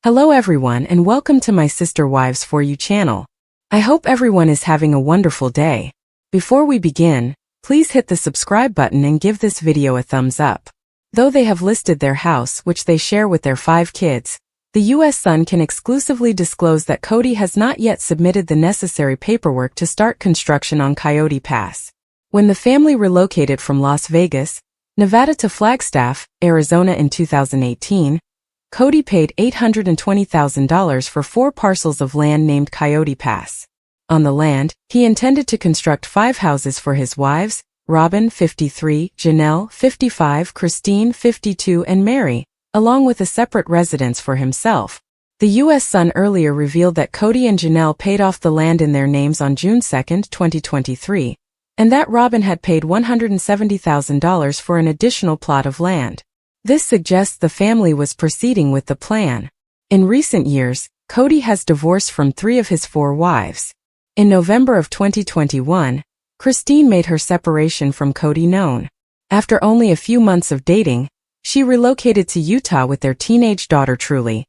Hello everyone and welcome to my Sister Wives For You channel. I hope everyone is having a wonderful day. Before we begin, please hit the subscribe button and give this video a thumbs up. Though they have listed their house, which they share with their 5 kids, the U.S. Sun can exclusively disclose that Kody has not yet submitted the necessary paperwork to start construction on Coyote Pass. When the family relocated from Las Vegas, Nevada to Flagstaff, Arizona in 2018, Kody paid $820,000 for 4 parcels of land named Coyote Pass. On the land, he intended to construct 5 houses for his wives, Robyn, 53, Janelle, 55, Christine, 52, and Mary, along with a separate residence for himself. The U.S. Sun earlier revealed that Kody and Janelle paid off the land in their names on June 2, 2023, and that Robyn had paid $170,000 for an additional plot of land. This suggests the family was proceeding with the plan. In recent years, Kody has divorced from 3 of his 4 wives. In November of 2021, Christine made her separation from Kody known. After only a few months of dating, she relocated to Utah with their teenage daughter Truly.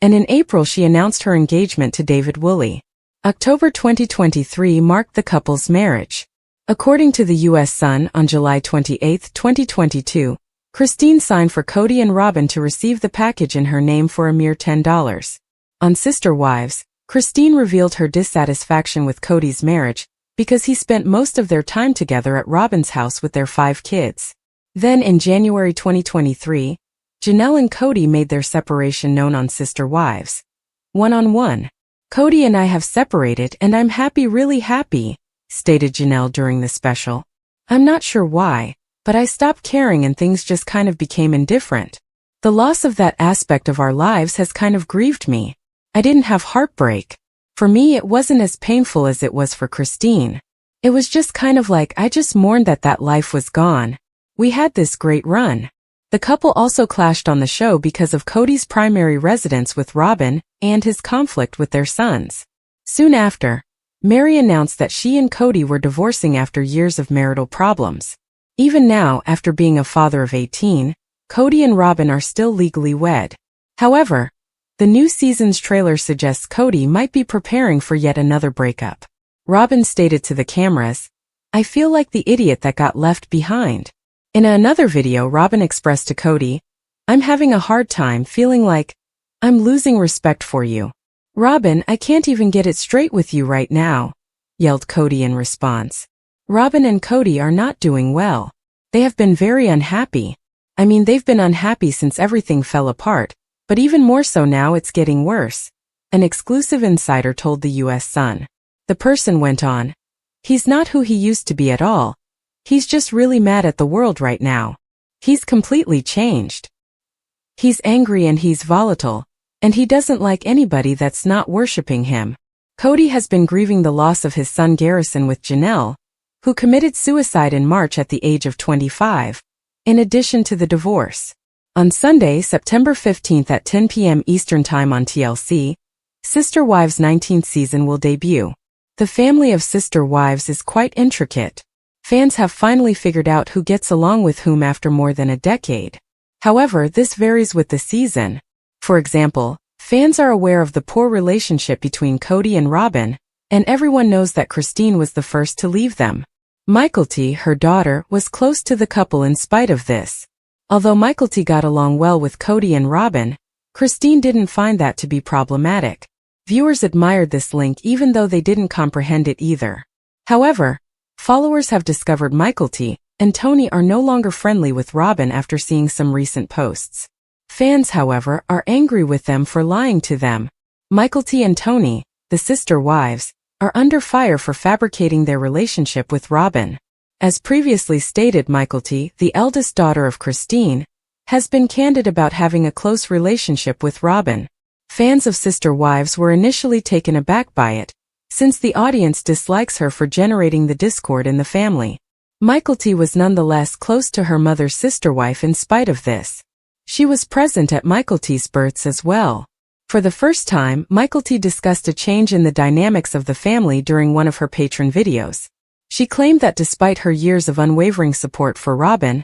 And in April she announced her engagement to David Woolley. October 2023 marked the couple's marriage. According to the U.S. Sun, on July 28, 2022, Christine signed for Kody and Robyn to receive the package in her name for a mere $10. On Sister Wives, Christine revealed her dissatisfaction with Kody's marriage because he spent most of their time together at Robyn's house with their 5 kids. Then in January 2023, Janelle and Kody made their separation known on Sister Wives. One-on-one. Kody and I have separated and I'm happy, really happy, stated Janelle during the special. I'm not sure why, but I stopped caring and things just kind of became indifferent. The loss of that aspect of our lives has kind of grieved me. I didn't have heartbreak. For me, it wasn't as painful as it was for Christine. It was just kind of like I just mourned that life was gone. We had this great run. The couple also clashed on the show because of Kody's primary residence with Robyn and his conflict with their sons. Soon after, Mary announced that she and Kody were divorcing after years of marital problems. Even now, after being a father of 18, Kody and Robyn are still legally wed. However, the new season's trailer suggests Kody might be preparing for yet another breakup. Robyn stated to the cameras, "I feel like the idiot that got left behind." In another video, Robyn expressed to Kody, "I'm having a hard time feeling like I'm losing respect for you." "Robyn, I can't even get it straight with you right now," yelled Kody in response. Robyn and Kody are not doing well. They have been very unhappy. I mean, they've been unhappy since everything fell apart, but even more so now it's getting worse. An exclusive insider told the U.S. Sun. The person went on, "He's not who he used to be at all. He's just really mad at the world right now. He's completely changed. He's angry and he's volatile, and he doesn't like anybody that's not worshiping him." Kody has been grieving the loss of his son Garrison with Janelle, who committed suicide in March at the age of 25, in addition to the divorce. On Sunday, September 15th at 10 p.m. Eastern Time on TLC, Sister Wives 19th season will debut. The family of Sister Wives is quite intricate. Fans have finally figured out who gets along with whom after more than a decade. However, this varies with the season. For example, fans are aware of the poor relationship between Kody and Robyn, and everyone knows that Christine was the first to leave them. Mykelti, her daughter, was close to the couple in spite of this. Although Mykelti got along well with Kody and Robyn, Christine didn't find that to be problematic. Viewers admired this link even though they didn't comprehend it either. However, followers have discovered Mykelti and Tony are no longer friendly with Robyn after seeing some recent posts. Fans, however, are angry with them for lying to them. Mykelti and Tony, the Sister Wives, are under fire for fabricating their relationship with Robyn. As previously stated, Mykelti, the eldest daughter of Christine, has been candid about having a close relationship with Robyn. Fans of Sister Wives were initially taken aback by it, since the audience dislikes her for generating the discord in the family. Mykelti was nonetheless close to her mother's sister wife in spite of this. She was present at Mykelti's births as well. For the first time, Mykelti discussed a change in the dynamics of the family during one of her patron videos. She claimed that despite her years of unwavering support for Robyn,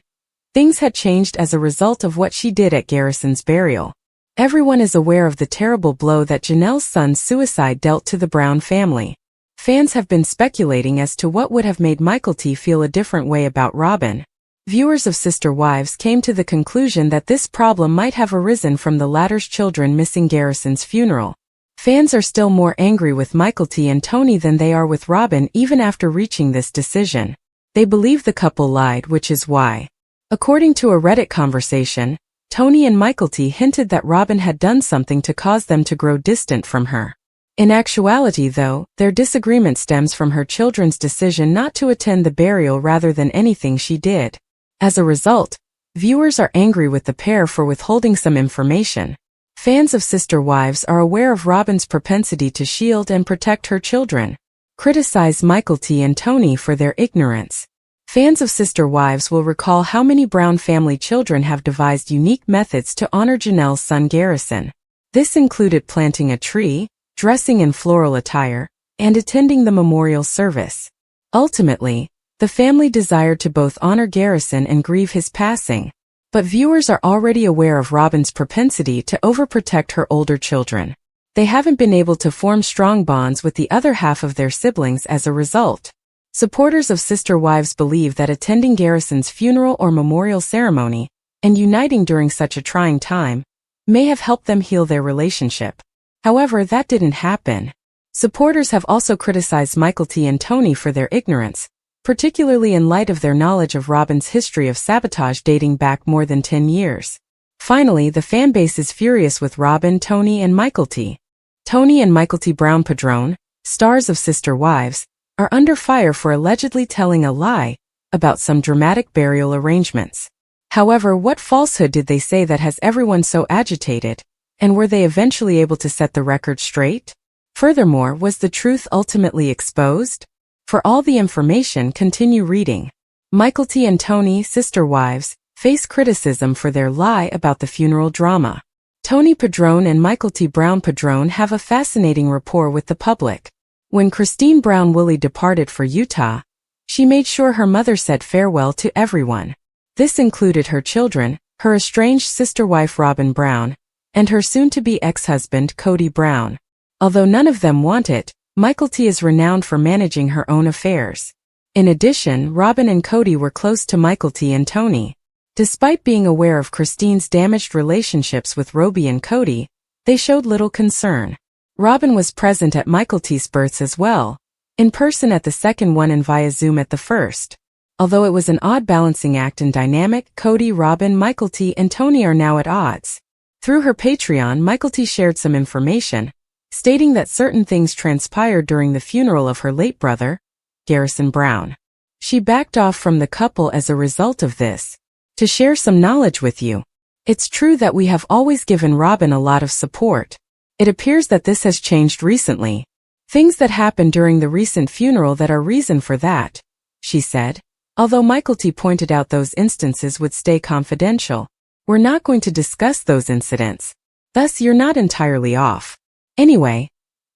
things had changed as a result of what she did at Garrison's burial. Everyone is aware of the terrible blow that Janelle's son's suicide dealt to the Brown family. Fans have been speculating as to what would have made Kody feel a different way about Robyn. Viewers of Sister Wives came to the conclusion that this problem might have arisen from the latter's children missing Garrison's funeral. Fans are still more angry with Kody and Tony than they are with Robyn even after reaching this decision. They believe the couple lied, which is why. According to a Reddit conversation, Tony and Kody hinted that Robyn had done something to cause them to grow distant from her. In actuality, though, their disagreement stems from her children's decision not to attend the burial rather than anything she did. As a result, viewers are angry with the pair for withholding some information. Fans of Sister Wives are aware of Robyn's propensity to shield and protect her children. Criticize Kody and Tony for their ignorance. Fans of Sister Wives will recall how many Brown family children have devised unique methods to honor Janelle's son Garrison. This included planting a tree, dressing in floral attire, and attending the memorial service. Ultimately, the family desired to both honor Garrison and grieve his passing. But viewers are already aware of Robyn's propensity to overprotect her older children. They haven't been able to form strong bonds with the other half of their siblings as a result. Supporters of Sister Wives believe that attending Garrison's funeral or memorial ceremony, and uniting during such a trying time, may have helped them heal their relationship. However, that didn't happen. Supporters have also criticized Kody and Tony for their ignorance, particularly in light of their knowledge of Robyn's history of sabotage dating back more than 10 years. Finally, the fanbase is furious with Robyn, Tony, and Kody. Tony and Kody Brown Padron, stars of Sister Wives, are under fire for allegedly telling a lie about some dramatic burial arrangements. However, what falsehood did they say that has everyone so agitated, and were they eventually able to set the record straight? Furthermore, was the truth ultimately exposed? For all the information, continue reading. Kody and Tony, Sister Wives, face criticism for their lie about the funeral drama. Tony Padron and Kody Brown Padron have a fascinating rapport with the public. When Christine Brown Woolley departed for Utah, she made sure her mother said farewell to everyone. This included her children, her estranged sister wife Robyn Brown, and her soon-to-be ex-husband Kody Brown. Although none of them want it, Kody is renowned for managing her own affairs. In addition, Robyn and Kody were close to Kody and Tony. Despite being aware of Christine's damaged relationships with Robyn and Kody, they showed little concern. Robyn was present at Kody's births as well, in person at the second one and via Zoom at the first. Although it was an odd balancing act and dynamic, Kody, Robyn, Kody, and Tony are now at odds. Through her Patreon, Kody shared some information, stating that certain things transpired during the funeral of her late brother, Garrison Brown. She backed off from the couple as a result of this. To share some knowledge with you, it's true that we have always given Robyn a lot of support. It appears that this has changed recently. Things that happened during the recent funeral that are reason for that, she said. Although Kody pointed out those instances would stay confidential, we're not going to discuss those incidents. Thus, you're not entirely off. Anyway,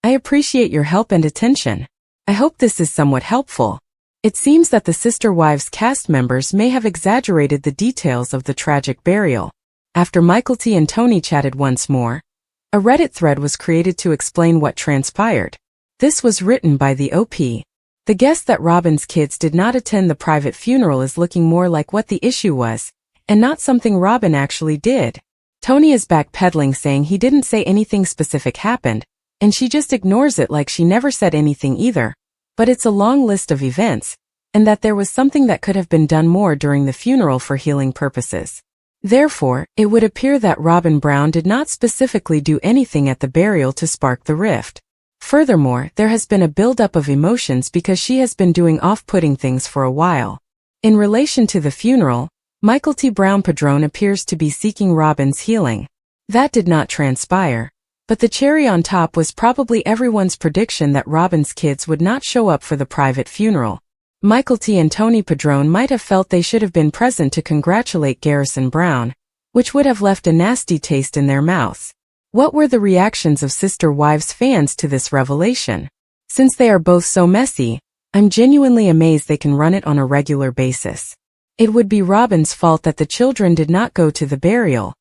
I appreciate your help and attention. I hope this is somewhat helpful. It seems that the Sister Wives cast members may have exaggerated the details of the tragic burial. After Kody and Tony chatted once more, a Reddit thread was created to explain what transpired. This was written by the OP. The guess that Robyn's kids did not attend the private funeral is looking more like what the issue was, and not something Robyn actually did. Tony is backpedaling, saying he didn't say anything specific happened, and she just ignores it like she never said anything either. But it's a long list of events, and that there was something that could have been done more during the funeral for healing purposes. Therefore, it would appear that Robyn Brown did not specifically do anything at the burial to spark the rift. Furthermore, there has been a buildup of emotions because she has been doing off-putting things for a while. In relation to the funeral, Kody Brown Padron appears to be seeking Robyn's healing. That did not transpire, but the cherry on top was probably everyone's prediction that Robyn's kids would not show up for the private funeral. Kody and Tony Padron might have felt they should have been present to congratulate Garrison Brown, which would have left a nasty taste in their mouths. What were the reactions of Sister Wives fans to this revelation? Since they are both so messy, I'm genuinely amazed they can run it on a regular basis. It would be Robyn's fault that the children did not go to the burial.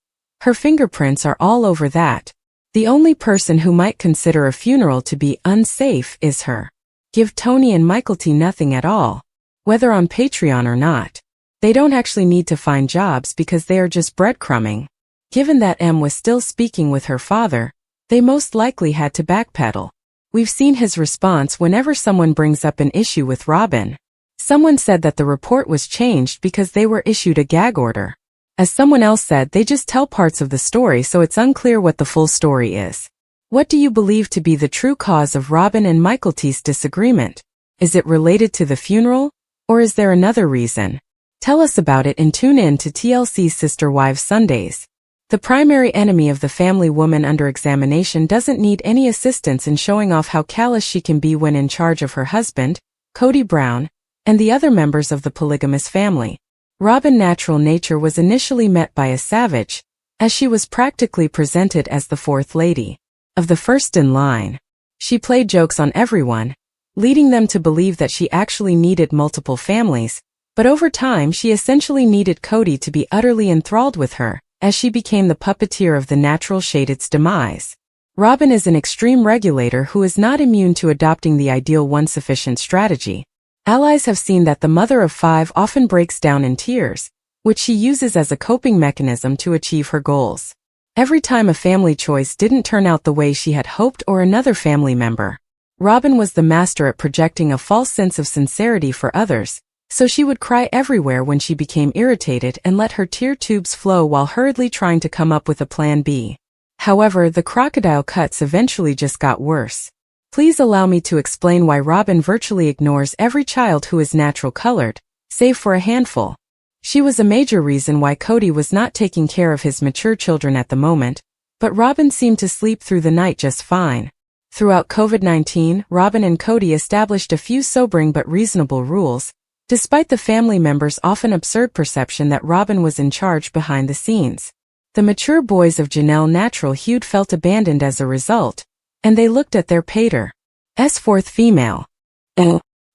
Her fingerprints are all over that. The only person who might consider a funeral to be unsafe is her. Give Tony and Michael nothing at all. Whether on Patreon or not. They don't actually need to find jobs because they are just breadcrumbing. Given that M was still speaking with her father, they most likely had to backpedal. We've seen his response whenever someone brings up an issue with Robyn. Someone said that the report was changed because they were issued a gag order. As someone else said, they just tell parts of the story, so it's unclear what the full story is. What do you believe to be the true cause of Robyn and Michael's disagreement? Is it related to the funeral? Or is there another reason? Tell us about it and tune in to TLC's Sister Wives Sundays. The primary enemy of the family woman under examination doesn't need any assistance in showing off how callous she can be when in charge of her husband, Kody Brown, and the other members of the polygamous family. Robyn's natural nature was initially met by a savage, as she was practically presented as the fourth lady of the first in line. She played jokes on everyone, leading them to believe that she actually needed multiple families, but over time she essentially needed Kody to be utterly enthralled with her, as she became the puppeteer of the natural shaded's demise. Robyn is an extreme regulator who is not immune to adopting the ideal one-sufficient strategy. Allies have seen that the mother of five often breaks down in tears, which she uses as a coping mechanism to achieve her goals. Every time a family choice didn't turn out the way she had hoped or another family member, Robyn was the master at projecting a false sense of sincerity for others, so she would cry everywhere when she became irritated and let her tear tubes flow while hurriedly trying to come up with a plan B. However, the crocodile cuts eventually just got worse. Please allow me to explain why Robyn virtually ignores every child who is natural colored, save for a handful. She was a major reason why Kody was not taking care of his mature children at the moment, but Robyn seemed to sleep through the night just fine. Throughout COVID-19, Robyn and Kody established a few sobering but reasonable rules, despite the family members' often absurd perception that Robyn was in charge behind the scenes. The mature boys of Janelle natural hued felt abandoned as a result, and they looked at their pater's fourth female.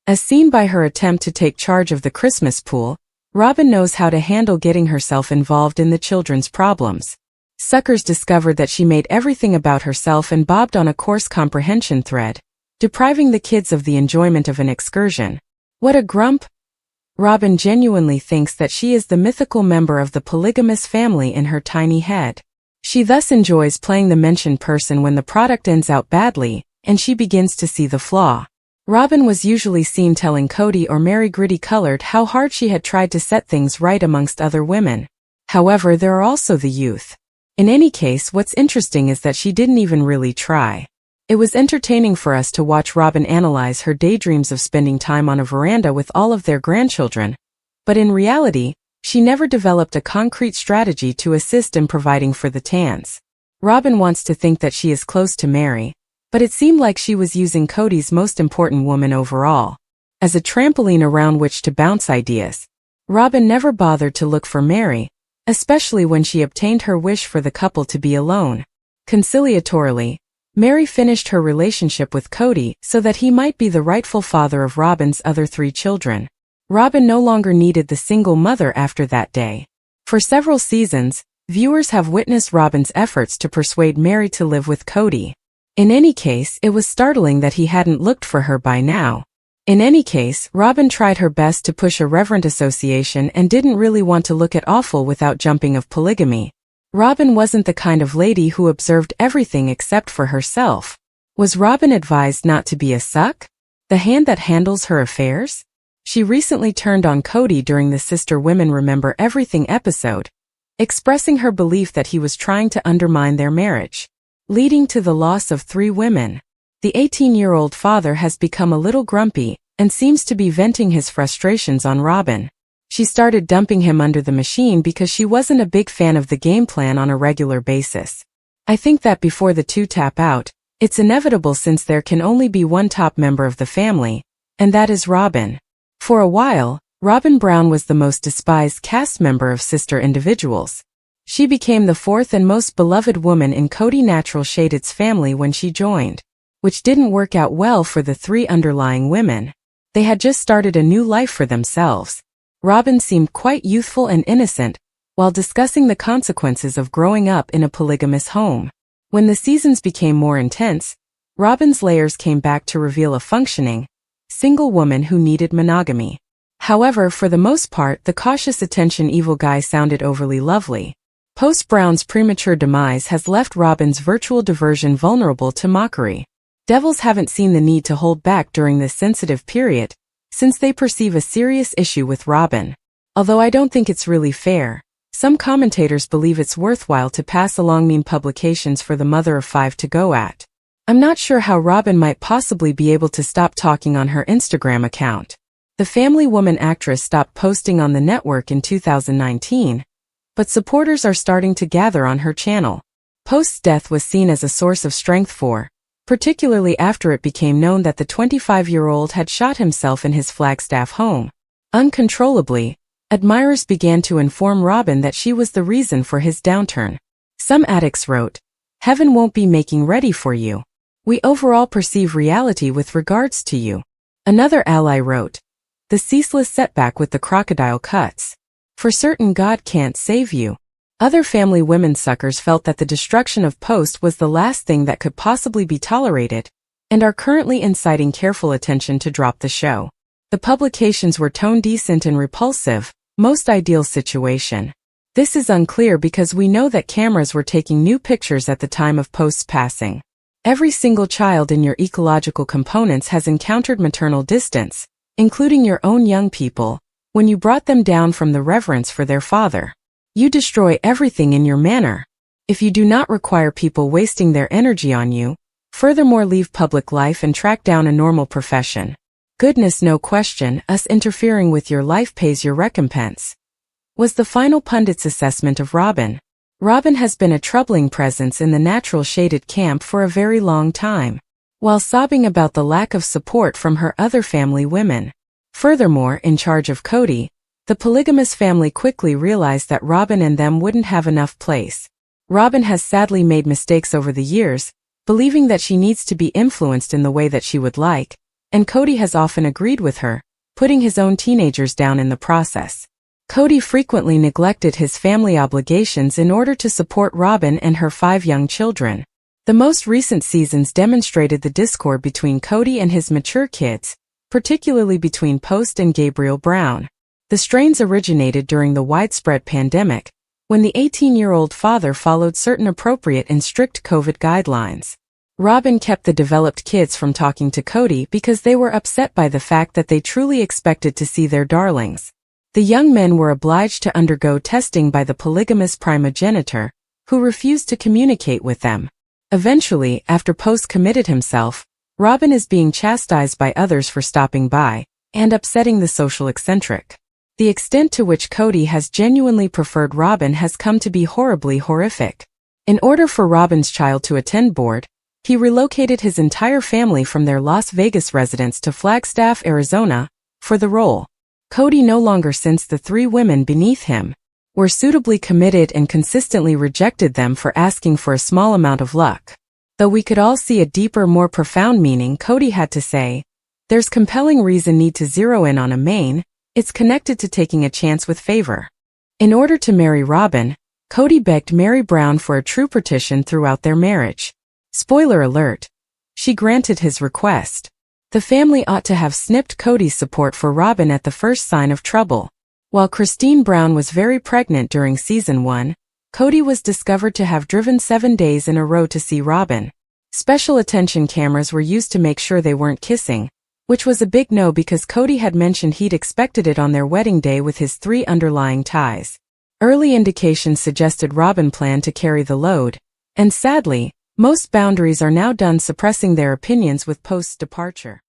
As seen by her attempt to take charge of the Christmas pool, Robyn knows how to handle getting herself involved in the children's problems. Suckers discovered that she made everything about herself and bobbed on a course comprehension thread, depriving the kids of the enjoyment of an excursion. What a grump! Robyn genuinely thinks that she is the mythical member of the polygamous family in her tiny head. She thus enjoys playing the mentioned person when the product ends out badly, and she begins to see the flaw. Robyn was usually seen telling Kody or Mary Gritty-Colored how hard she had tried to set things right amongst other women. However, there are also the youth. In any case, what's interesting is that she didn't even really try. It was entertaining for us to watch Robyn analyze her daydreams of spending time on a veranda with all of their grandchildren, but in reality, she never developed a concrete strategy to assist in providing for the Tans. Robyn wants to think that she is close to Mary, but it seemed like she was using Kody's most important woman overall as a trampoline around which to bounce ideas. Robyn never bothered to look for Mary, especially when she obtained her wish for the couple to be alone. Conciliatorily, Mary finished her relationship with Kody so that he might be the rightful father of Robyn's other 3 children. Robyn no longer needed the single mother after that day. For several seasons, viewers have witnessed Robyn's efforts to persuade Mary to live with Kody. In any case, it was startling that he hadn't looked for her by now. In any case, Robyn tried her best to push a reverent association and didn't really want to look at awful without jumping of polygamy. Robyn wasn't the kind of lady who observed everything except for herself. Was Robyn advised not to be a suck? The hand that handles her affairs? She recently turned on Kody during the Sister Women Remember Everything episode, expressing her belief that he was trying to undermine their marriage, leading to the loss of 3 women. The 18-year-old father has become a little grumpy and seems to be venting his frustrations on Robyn. She started dumping him under the machine because she wasn't a big fan of the game plan on a regular basis. I think that before the 2 tap out, it's inevitable since there can only be one top member of the family, and that is Robyn. For a while, Robyn Brown was the most despised cast member of Sister Individuals. She became the 4th and most beloved woman in Kody Natural Shaded's family when she joined, which didn't work out well for the 3 underlying women. They had just started a new life for themselves. Robyn seemed quite youthful and innocent, while discussing the consequences of growing up in a polygamous home. When the seasons became more intense, Robyn's layers came back to reveal a functioning, single woman who needed monogamy. However, for the most part, the cautious attention evil guy sounded overly lovely. Post Brown's premature demise has left Robyn's virtual diversion vulnerable to mockery. Devils haven't seen the need to hold back during this sensitive period, since they perceive a serious issue with Robyn. Although I don't think it's really fair, some commentators believe it's worthwhile to pass along meme publications for the mother of 5 to go at. I'm not sure how Robyn might possibly be able to stop talking on her Instagram account. The Family Woman actress stopped posting on the network in 2019, but supporters are starting to gather on her channel. Post's death was seen as a source of strength for, particularly after it became known that the 25-year-old had shot himself in his Flagstaff home. Uncontrollably, admirers began to inform Robyn that she was the reason for his downturn. Some addicts wrote, "Heaven won't be making ready for you. We overall perceive reality with regards to you." Another ally wrote, "The ceaseless setback with the crocodile cuts. For certain God can't save you." Other Family Women suckers felt that the destruction of Post was the last thing that could possibly be tolerated, and are currently inciting careful attention to drop the show. The publications were tone decent and repulsive, most ideal situation. This is unclear because we know that cameras were taking new pictures at the time of Post's passing. Every single child in your ecological components has encountered maternal distance, including your own young people, when you brought them down from the reverence for their father. You destroy everything in your manner. If you do not require people wasting their energy on you, furthermore leave public life and track down a normal profession. Goodness, no question, us interfering with your life pays your recompense, was the final pundit's assessment of Robyn. Robyn has been a troubling presence in the natural shaded camp for a very long time, while sobbing about the lack of support from her other family women. Furthermore, in charge of Kody, the polygamous family quickly realized that Robyn and them wouldn't have enough place. Robyn has sadly made mistakes over the years, believing that she needs to be influenced in the way that she would like, and Kody has often agreed with her, putting his own teenagers down in the process. Kody frequently neglected his family obligations in order to support Robyn and her 5 young children. The most recent seasons demonstrated the discord between Kody and his mature kids, particularly between Post and Gabriel Brown. The strains originated during the widespread pandemic, when the 18-year-old father followed certain appropriate and strict COVID guidelines. Robyn kept the developed kids from talking to Kody because they were upset by the fact that they truly expected to see their darlings. The young men were obliged to undergo testing by the polygamous primogenitor, who refused to communicate with them. Eventually, after Post committed himself, Robyn is being chastised by others for stopping by and upsetting the social eccentric. The extent to which Kody has genuinely preferred Robyn has come to be horribly horrific. In order for Robyn's child to attend board, he relocated his entire family from their Las Vegas residence to Flagstaff, Arizona, for the role. Kody no longer sensed the 3 women beneath him, were suitably committed and consistently rejected them for asking for a small amount of luck. Though we could all see a deeper, more profound meaning, Kody had to say, "There's compelling reason need to zero in on a main, it's connected to taking a chance with favor." In order to marry Robyn, Kody begged Mary Brown for a true partition throughout their marriage. Spoiler alert, she granted his request. The family ought to have snipped Kody's support for Robyn at the first sign of trouble. While Christine Brown was very pregnant during season 1, Kody was discovered to have driven 7 days in a row to see Robyn. Special attention cameras were used to make sure they weren't kissing, which was a big no because Kody had mentioned he'd expected it on their wedding day with his 3 underlying ties. Early indications suggested Robyn planned to carry the load, and sadly, most boundaries are now done suppressing their opinions with Post's departure.